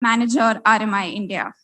Manager, RMI India.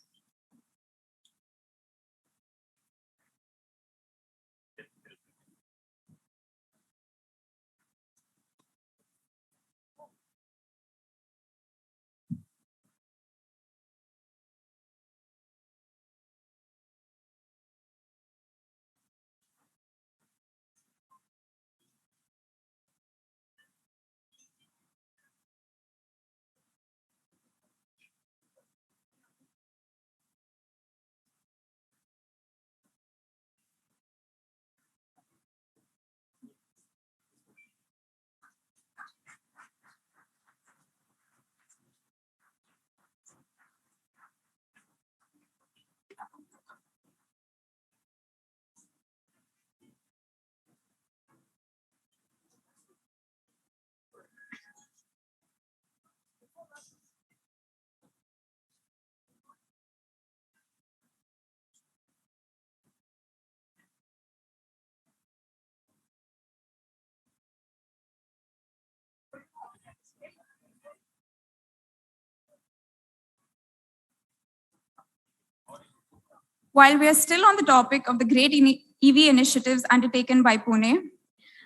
While we are still on the topic of the great EV initiatives undertaken by Pune,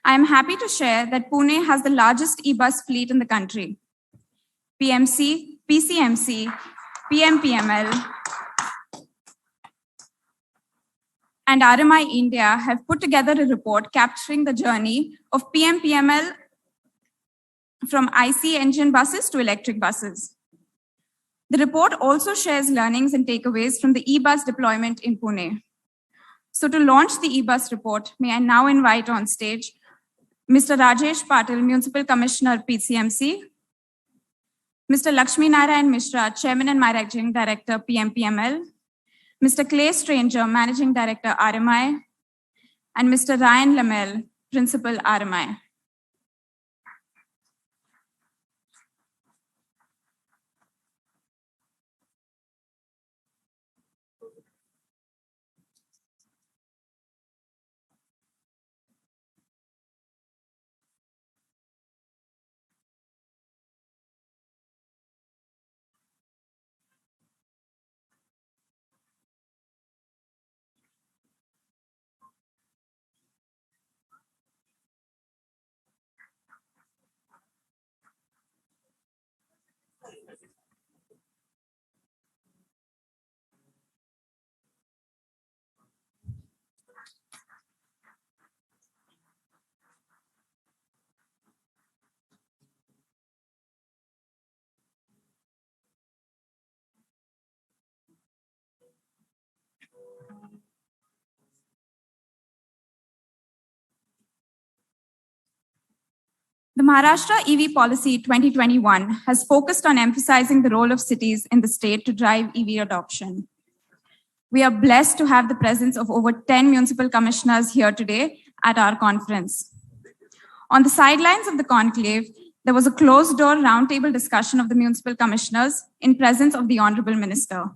I am happy to share that Pune has the largest e-bus fleet in the country. PMC, PCMC, PMPML, and RMI India have put together a report capturing the journey of PMPML from IC engine buses to electric buses. The report also shares learnings and takeaways from the e-bus deployment in Pune. So to launch the e-bus report, may I now invite on stage Mr. Rajesh Patil, Municipal Commissioner, PCMC, Mr. Lakshmi Narayan Mishra, Chairman and Managing Director, PMPML, Mr. Clay Stranger, Managing Director, RMI, and Mr. Ryan Lamel, Principal, RMI. The Maharashtra EV Policy 2021 has focused on emphasizing the role of cities in the state to drive EV adoption. We are blessed to have the presence of over 10 municipal commissioners here today at our conference. On the sidelines of the conclave, there was a closed-door roundtable discussion of the municipal commissioners in presence of the Honorable Minister.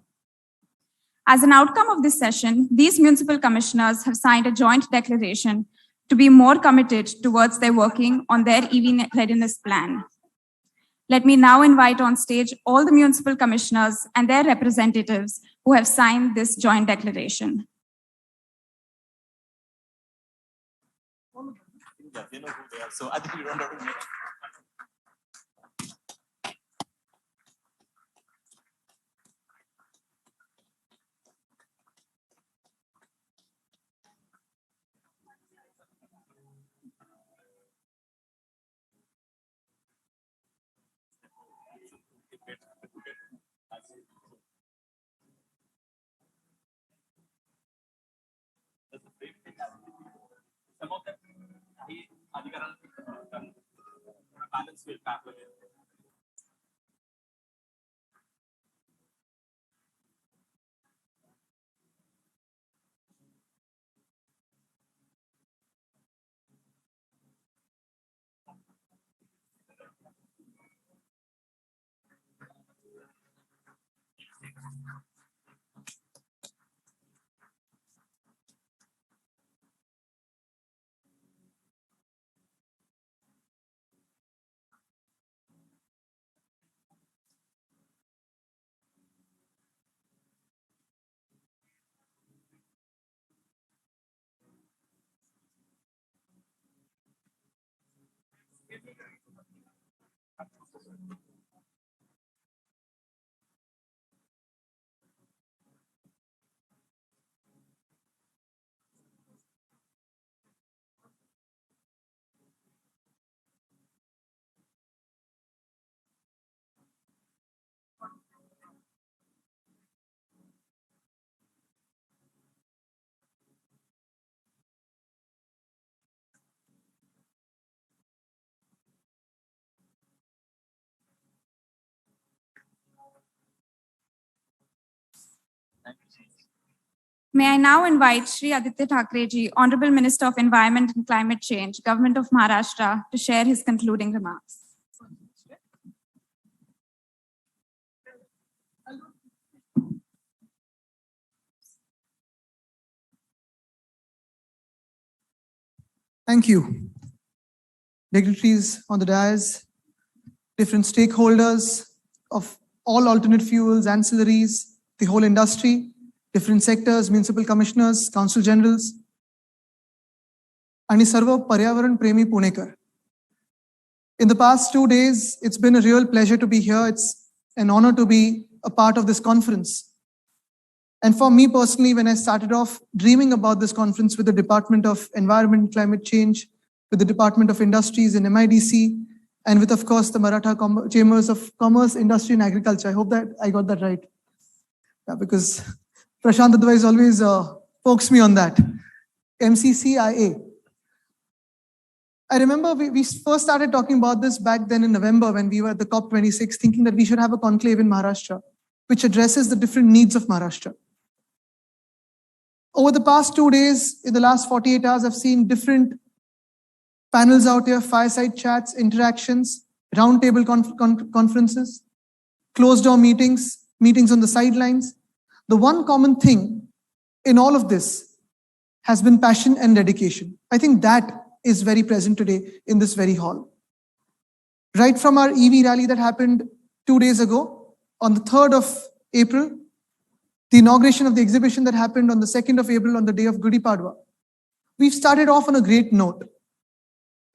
As an outcome of this session, these municipal commissioners have signed a joint declaration to be more committed towards their working on their EV readiness plan. Let me now invite on stage all the municipal commissioners and their representatives who have signed this joint declaration. Yeah, they know who they are. So I think we don't have to make. Some of them, balance will happen. May I now invite Shri Aditya Thackeray-ji, Honorable Minister of Environment and Climate Change, Government of Maharashtra, to share his concluding remarks. Thank you. Dignitaries on the dais, different stakeholders of all alternate fuels, ancillaries, the whole industry, different sectors, municipal commissioners, council generals, आणि सर्व पर्यावरण प्रेमी Punekar. In the past 2 days, it's been a real pleasure to be here. It's an honor to be a part of this conference. And for me personally, when I started off dreaming about this conference with the Department of Environment and Climate Change, with the Department of Industries in MIDC, and with, of course, the Maratha Chambers of Commerce, Industry and Agriculture. I hope that I got that right. Yeah, because Prashant otherwise always pokes me on that. MCCIA. I remember we first started talking about this back then in November when we were at the COP26, thinking that we should have a conclave in Maharashtra, which addresses the different needs of Maharashtra. Over the past 2 days, in the last 48 hours, I've seen different panels out here, fireside chats, interactions, roundtable conferences, closed door meetings, meetings on the sidelines. The one common thing in all of this has been passion and dedication. I think that is very present today in this very hall. Right from our EV rally that happened 2 days ago, on the 3rd of April, the inauguration of the exhibition that happened on the 2nd of April on the day of Gudi Padwa, we've started off on a great note.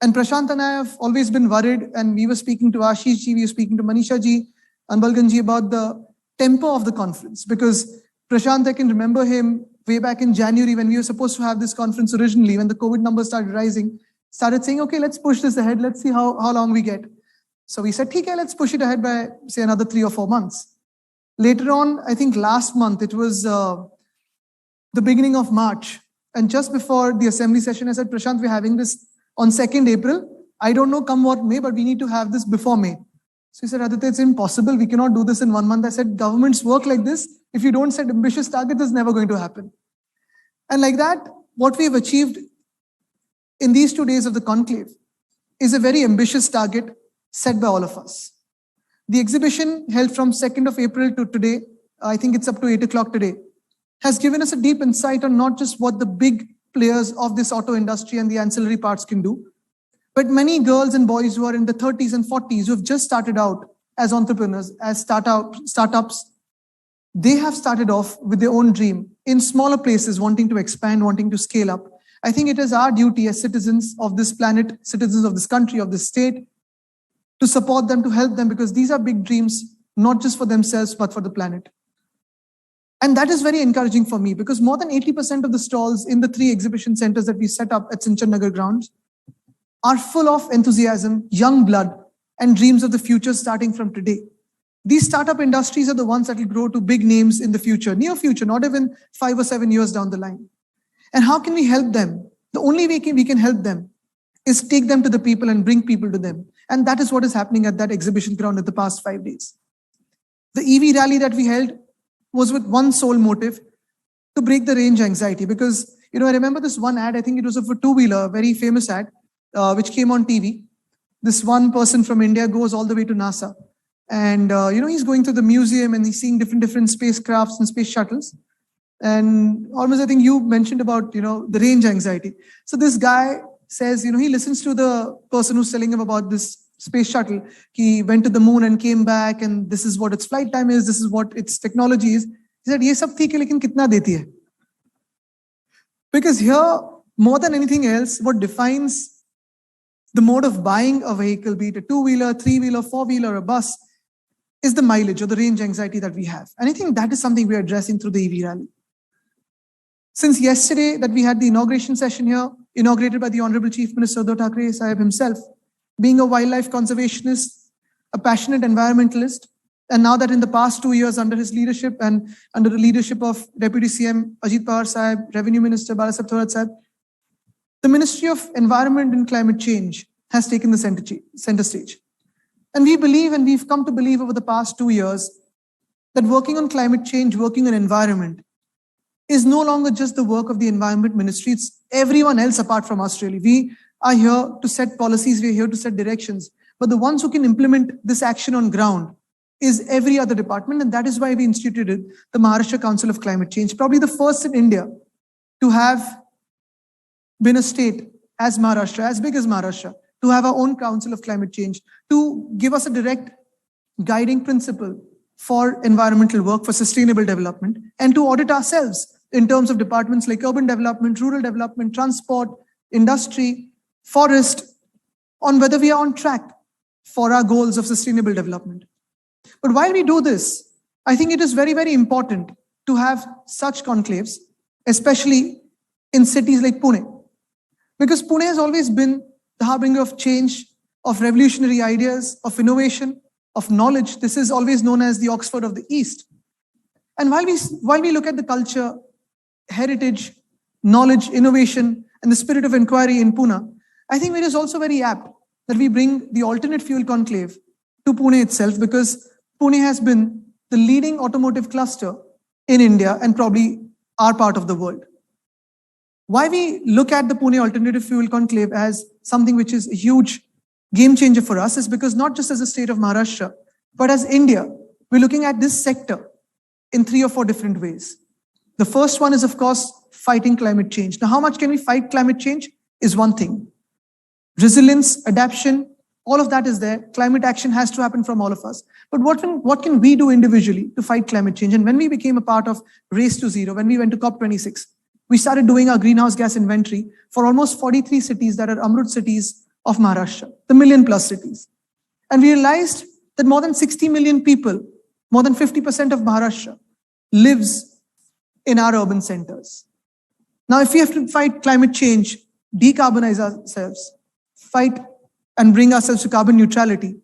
And Prashant and I have always been worried, and we were speaking to Ashish ji, we were speaking to Manisha ji, Anbalgan ji about the tempo of the conference, because Prashant, I can remember him way back in January when we were supposed to have this conference originally, when the COVID numbers started rising, started saying, okay, let's push this ahead. Let's see how long we get. So we said, okay, let's push it ahead by, say, another 3 or 4 months. Later on, I think last month, it was the beginning of March. And just before the assembly session, I said, Prashant, we're having this on 2nd April. I don't know come what may, but we need to have this before May. So he said, Aditya, it's impossible. We cannot do this in 1 month. I said, governments work like this. If you don't set ambitious targets, it's never going to happen. And like that, what we've achieved in these 2 days of the conclave is a very ambitious target set by all of us. The exhibition held from 2nd of April to today, I think it's up to 8 o'clock today, has given us a deep insight on not just what the big players of this auto industry and the ancillary parts can do, but many girls and boys who are in the 30s and 40s who have just started out as entrepreneurs, as startups. They have started off with their own dream in smaller places, wanting to expand, wanting to scale up. I think it is our duty as citizens of this planet, citizens of this country, of this state, to support them, to help them, because these are big dreams, not just for themselves, but for the planet. And that is very encouraging for me, because more than 80% of the stalls in the 3 exhibition centers that we set up at Sinchan Nagar grounds are full of enthusiasm, young blood, and dreams of the future starting from today. These startup industries are the ones that will grow to big names in the future, near future, not even 5 or 7 years down the line. And how can we help them? The only way we can help them is take them to the people and bring people to them. And that is what is happening at that exhibition ground at the past 5 days. The EV rally that we held was with one sole motive, to break the range anxiety. Because, I remember this one ad, I think it was of a two-wheeler, a very famous ad, which came on TV. This one person from India goes all the way to NASA. And, he's going through the museum and he's seeing different spacecrafts and space shuttles. And almost, I think you mentioned about, the range anxiety. So this guy says, he listens to the person who's telling him about this space shuttle. He went to the moon and came back, and this is what its flight time is, this is what its technology is. He said, ye sab theek hai, lekin kitna deti hai? Because here, more than anything else, what defines the mode of buying a vehicle, be it a two-wheeler, three-wheeler, four-wheeler, a bus, is the mileage or the range anxiety that we have. And I think that is something we are addressing through the EV rally. Since yesterday that we had the inauguration session here, inaugurated by the Honorable Chief Minister Uddhav Thackeray Sahib himself, being a wildlife conservationist, a passionate environmentalist, and now that in the past 2 years under his leadership and under the leadership of Deputy CM Ajit Pawar Sahib, Revenue Minister Balasaheb Thorat Sahib, the Ministry of Environment and Climate Change has taken the center stage. And we believe, and we've come to believe over the past 2 years, that working on climate change, working on environment, is no longer just the work of the Environment Ministry. It's everyone else apart from us, really. We are here to set policies, we're here to set directions. But the ones who can implement this action on ground is every other department. And that is why we instituted the Maharashtra Council of Climate Change, probably the first in India to have been a state as Maharashtra, as big as Maharashtra, to have our own Council of Climate Change, to give us a direct guiding principle for environmental work, for sustainable development, and to audit ourselves in terms of departments like urban development, rural development, transport, industry, forest, on whether we are on track for our goals of sustainable development. But while we do this, I think it is very, very important to have such conclaves, especially in cities like Pune, because Pune has always been the harbinger of change, of revolutionary ideas, of innovation, of knowledge. This is always known as the Oxford of the East. And while we look at the culture, heritage, knowledge, innovation, and the spirit of inquiry in Pune, I think it is also very apt that we bring the alternate fuel conclave to Pune itself, because Pune has been the leading automotive cluster in India and probably our part of the world. Why we look at the Pune Alternative Fuel Conclave as something which is a huge game changer for us is because not just as a state of Maharashtra, but as India, we're looking at this sector in 3 or 4 different ways. The first one is, of course, fighting climate change. Now, how much can we fight climate change is one thing. Resilience, adaptation, all of that is there. Climate action has to happen from all of us. But what can we do individually to fight climate change? And when we became a part of Race to Zero, when we went to COP26, we started doing our greenhouse gas inventory for almost 43 cities that are Amrut cities of Maharashtra, the million-plus cities. And we realized that more than 60 million people, more than 50% of Maharashtra, lives in our urban centers. Now, if we have to fight climate change, decarbonize ourselves, fight and bring ourselves to carbon neutrality,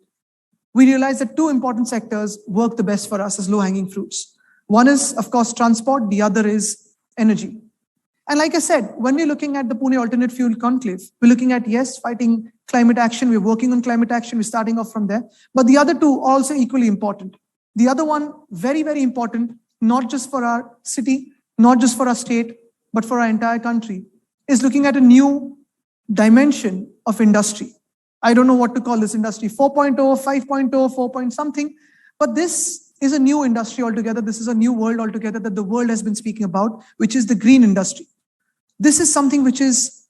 we realize that 2 important sectors work the best for us as low-hanging fruits. One is, of course, transport. The other is energy. And like I said, when we're looking at the Pune Alternate Fuel Conclave, we're looking at, yes, fighting climate action. We're working on climate action. We're starting off from there. But the other 2 are also equally important. The other one, very, very important, not just for our city, not just for our state, but for our entire country, is looking at a new dimension of industry. I don't know what to call this industry, 4.0, 5.0, 4 point something, but this is a new industry altogether. This is a new world altogether that the world has been speaking about, which is the green industry. This is something which is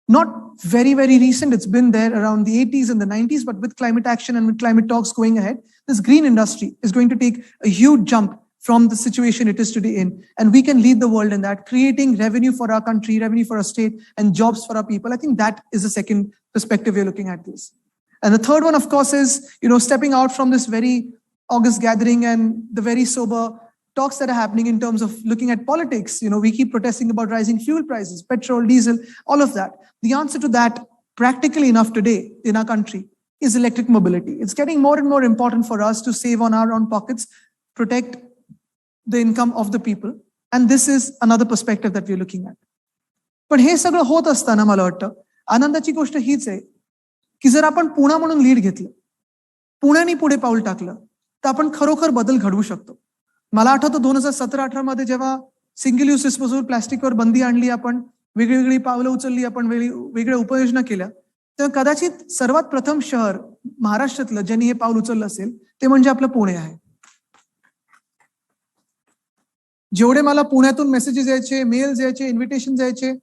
not very, very recent. It's been there around the 80s and the 90s, but with climate action and with climate talks going ahead, this green industry is going to take a huge jump from the situation it is today in. And we can lead the world in that, creating revenue for our country, revenue for our state, and jobs for our people. I think that is the second perspective we're looking at this. And the third one, of course, is, stepping out from this very August gathering and the very sober talks that are happening in terms of looking at politics. We keep protesting about rising fuel prices, petrol, diesel, all of that. The answer to that, practically enough today in our country, is electric mobility. It's getting more and more important for us to save on our own pockets, protect the income of the people. And this is another perspective that we're looking at. पण हे सगळं होत असताना मला वाटतं आनंदाची गोष्ट हीच आहे की जर आपण पुणे म्हणून लीड घेतलं, पुण्याने पुढे पाऊल टाकलं, तर आपण खरोखर बदल घडवू शकतो. मला आठवतं 2017-18 मध्ये जेव्हा सिंगल यूज डिस्पोजेबल प्लास्टिकवर बंदी आणली, आपण वेगवेगळी पावलं उचलली, आपण वेगवेगळ्या उपाययोजना केल्या, तेव्हा कदाचित सर्वात प्रथम शहर महाराष्ट्रातलं ज्यांनी हे पाऊल उचललं असेल ते म्हणजे आपलं पुणे आहे. जेवढे मला पुण्यातून मेसेजेस यायचे, मेल्स यायचे, इन्व्हिटेशन यायचे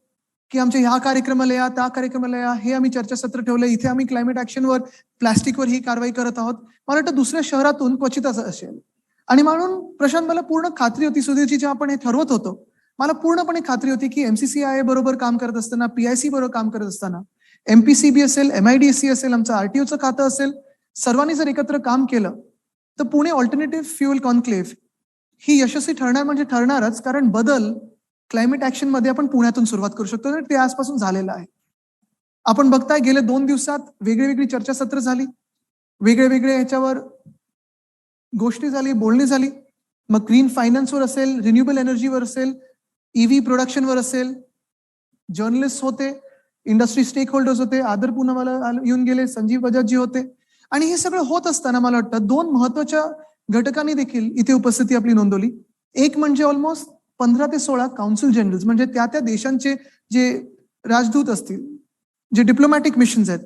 की आमच्या ह्या कार्यक्रमाला या, त्या कार्यक्रमाला या, हे आम्ही चर्चासत्र ठेवलं, इथे आम्ही क्लायमेट ऍक्शनवर, प्लास्टिकवर ही कारवाई करत आहोत, मला वाटतं दुसऱ्या शहरातून क्वचितच असेल. आणि म्हणून प्रशांत, मला पूर्ण खात्री होती, सुधीरजी जेव्हा आपण हे ठरवत होतो, मला पूर्णपणे खात्री होती की MCCI बरोबर काम करत असताना, PIC बरोबर काम करत असताना MPCB असेल, MIDC असेल, आमचं RTOचं खातं असेल, सर्वांनी जर एकत्र काम केलं तर पुणे ऑल्टरनेटिव्ह फ्युएल कॉन्क्लेव्ह ही यशस्वी ठरणार म्हणजे ठरणारच, कारण बदल क्लायमेट ऍक्शन मध्ये आपण पुण्यातून सुरुवात करू शकतो. ते आजपासून झालेलं आहे. आपण बघताय गेले 2 दिवसात वेगळी चर्चासत्र झाली, वेगळे ह्याच्यावर गोष्टी झाली, बोलणी झाली. मग ग्रीन फायनान्सवर असेल, रिन्युएबल एनर्जीवर असेल, EV प्रोडक्शनवर असेल, जर्नलिस्ट होते, इंडस्ट्री स्टेक होल्डर्स होते, आदर पूनमला येऊन गेले, संजीव बजाजजी होते. आणि हे सगळं होत असताना मला वाटतं 2 महत्वाच्या घटकांनी देखील इथे उपस्थिती आपली नोंदवली. एक म्हणजे ऑलमोस्ट 15 ते 16 काउन्सिल जनरल्स, म्हणजे त्या देशांचे जे राजदूत असतील, जे डिप्लोमॅटिक मिशन्स आहेत,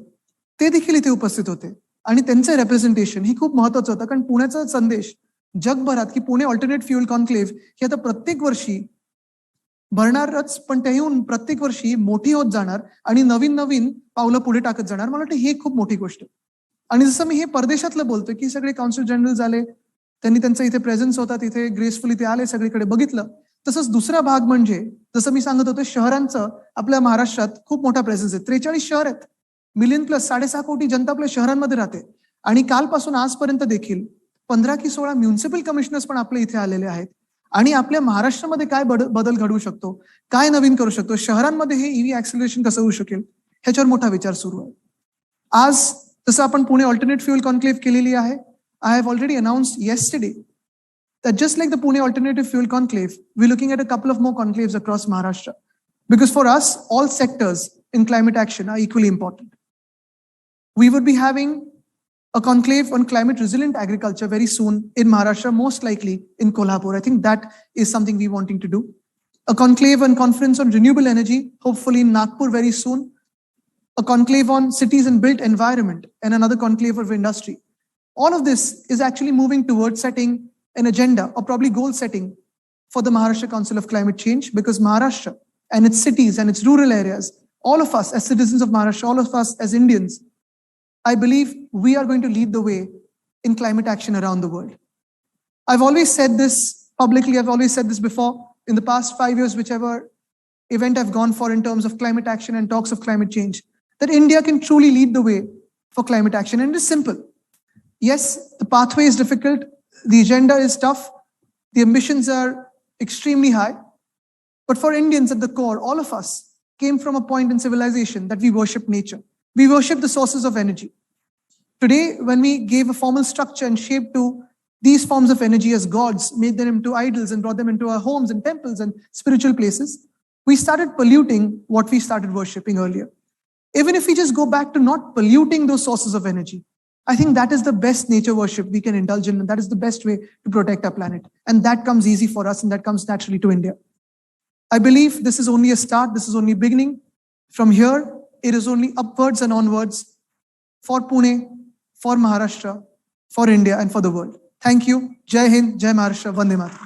ते देखील इथे उपस्थित होते. आणि त्यांचं रेप्रेझेंटेशन ही खूप महत्वाचं होतं, कारण पुण्याचा संदेश जगभरात की पुणे ऑल्टरनेट फ्युएल कॉन्क्लेव्ह ही आता प्रत्येक वर्षी भरणारच, पण त्याहून प्रत्येक वर्षी मोठी होत जाणार आणि नवीन पावलं पुढे टाकत जाणार. मला वाटतं ही खूप मोठी गोष्ट. आणि जसं मी हे परदेशातलं बोलतोय की सगळे काउन्सिल जनरल आले, त्यांनी त्यांचा इथे प्रेझेन्स होता, तिथे ग्रेसफुली ते आले, सगळीकडे बघितलं. तसंच दुसरा भाग म्हणजे जसं मी सांगत होतो, शहरांचं आपल्या महाराष्ट्रात खूप मोठा प्रेझेन्स आहे. 43 शहर आहेत, मिलियन प्लस 6.5 कोटी जनता आपल्या शहरांमध्ये राहते. आणि कालपासून आजपर्यंत देखील 15 की 16 म्युनिसिपल कमिशनर्स पण आपल्या इथे आलेले आहेत. आणि आपल्या महाराष्ट्रामध्ये काय बदल घडवू शकतो, काय नवीन करू शकतो, शहरांमध्ये हे EV ऍक्सिलरेशन कसं होऊ शकेल, ह्याच्यावर मोठा विचार सुरू आहे. आज जसं आपण पुणे ऑल्टरनेट फ्युएल कॉन्क्लेव्ह केलेली आहे, I have already announced yesterday that just like the Pune Alternative Fuel Conclave, we're looking at a couple of more conclaves across Maharashtra. Because for us, all sectors in climate action are equally important. We would be having a conclave on climate resilient agriculture very soon in Maharashtra, most likely in Kolhapur. I think that is something we're wanting to do. A conclave and conference on renewable energy, hopefully in Nagpur very soon. A conclave on cities and built environment, and another conclave of industry. All of this is actually moving towards setting an agenda or probably goal setting for the Maharashtra Council of Climate Change, because Maharashtra and its cities and its rural areas, all of us as citizens of Maharashtra, all of us as Indians, I believe we are going to lead the way in climate action around the world. I've always said this publicly, I've always said this before, in the past 5 years, whichever event I've gone for in terms of climate action and talks of climate change, that India can truly lead the way for climate action. And it is simple. Yes, the pathway is difficult, the agenda is tough, the ambitions are extremely high. But for Indians at the core, all of us came from a point in civilization that we worship nature. We worship the sources of energy. Today, when we gave a formal structure and shape to these forms of energy as gods, made them into idols and brought them into our homes and temples and spiritual places, we started polluting what we started worshipping earlier. Even if we just go back to not polluting those sources of energy, I think that is the best nature worship we can indulge in, and that is the best way to protect our planet. And that comes easy for us, and that comes naturally to India. I believe this is only a start, this is only a beginning. From here, it is only upwards and onwards for Pune, for Maharashtra, for India, and for the world. Thank you. Jai Hind, Jai Maharashtra, Vande Mataram.